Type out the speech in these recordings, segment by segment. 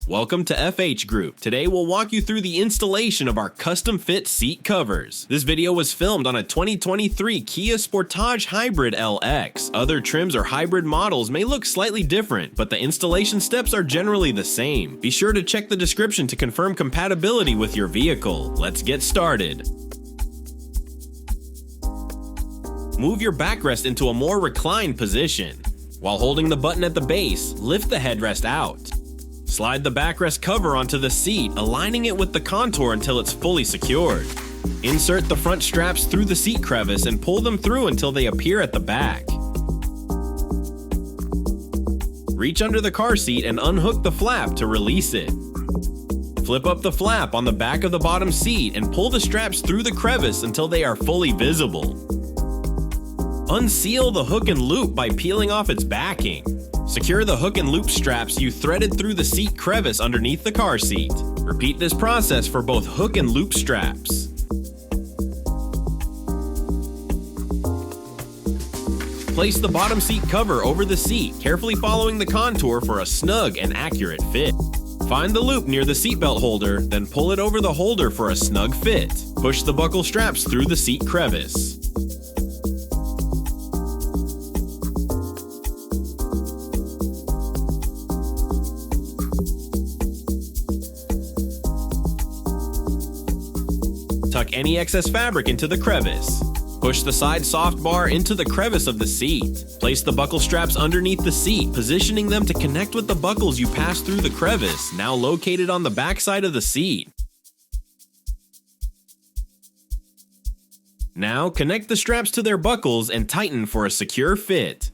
Welcome to FH Group. Today we'll walk you through the installation of our custom fit seat covers. This video was filmed on a 2023 Kia Sportage Hybrid LX. Other trims or hybrid models may look slightly different, but the installation steps are generally the same. Be sure to check the description to confirm compatibility with your vehicle. Let's get started. Move your backrest into a more reclined position. While holding the button at the base, lift the headrest out. Slide the backrest cover onto the seat, aligning it with the contour until it's fully secured. Insert the front straps through the seat crevice and pull them through until they appear at the back. Reach under the car seat and unhook the flap to release it. Flip up the flap on the back of the bottom seat and pull the straps through the crevice until they are fully visible. Unseal the hook and loop by peeling off its backing. Secure the hook and loop straps you threaded through the seat crevice underneath the car seat. Repeat this process for both hook and loop straps. Place the bottom seat cover over the seat, carefully following the contour for a snug and accurate fit. Find the loop near the seatbelt holder, then pull it over the holder for a snug fit. Push the buckle straps through the seat crevice. Tuck any excess fabric into the crevice. Push the side soft bar into the crevice of the seat. Place the buckle straps underneath the seat, positioning them to connect with the buckles you passed through the crevice, now located on the back side of the seat. Now, connect the straps to their buckles and tighten for a secure fit.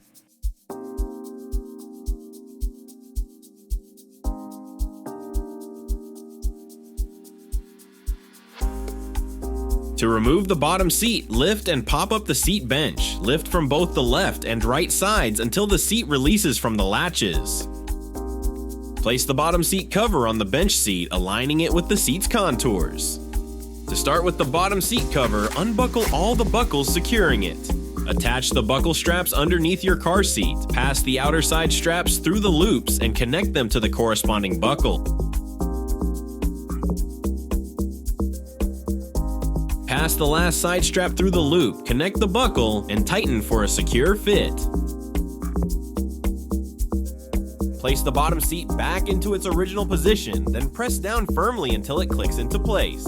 To remove the bottom seat, lift and pop up the seat bench. Lift from both the left and right sides until the seat releases from the latches. Place the bottom seat cover on the bench seat, aligning it with the seat's contours. To start with the bottom seat cover, unbuckle all the buckles securing it. Attach the buckle straps underneath your car seat. Pass the outer side straps through the loops and connect them to the corresponding buckle. Pass the last side strap through the loop, connect the buckle, and tighten for a secure fit. Place the bottom seat back into its original position, then press down firmly until it clicks into place.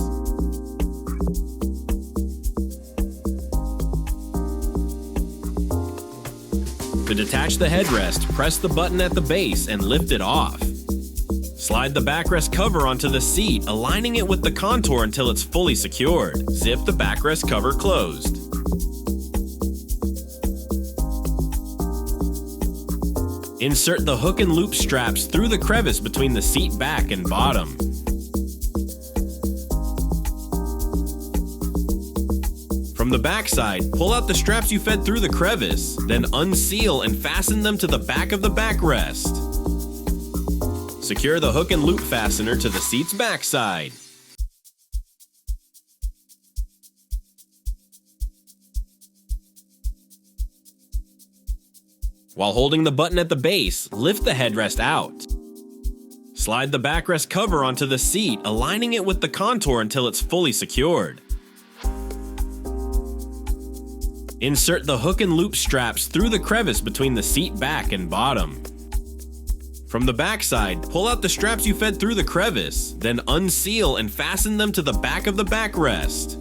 To detach the headrest, press the button at the base and lift it off. Slide the backrest cover onto the seat, aligning it with the contour until it's fully secured. Zip the backrest cover closed. Insert the hook and loop straps through the crevice between the seat back and bottom. From the back side, pull out the straps you fed through the crevice, then unseal and fasten them to the back of the backrest. Secure the hook and loop fastener to the seat's backside. While holding the button at the base, lift the headrest out. Slide the backrest cover onto the seat, aligning it with the contour until it's fully secured. Insert the hook and loop straps through the crevice between the seat back and bottom. From the back side, pull out the straps you fed through the crevice, then unseal and fasten them to the back of the backrest.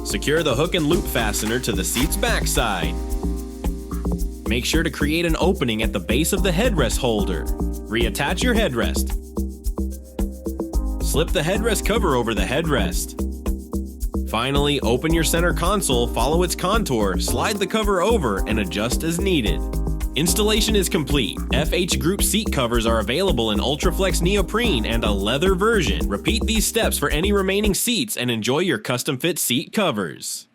Secure the hook and loop fastener to the seat's backside. Make sure to create an opening at the base of the headrest holder. Reattach your headrest. Slip the headrest cover over the headrest. Finally, open your center console, follow its contour, slide the cover over, and adjust as needed. Installation is complete. FH Group seat covers are available in Ultraflex neoprene and a leather version. Repeat these steps for any remaining seats and enjoy your custom fit seat covers.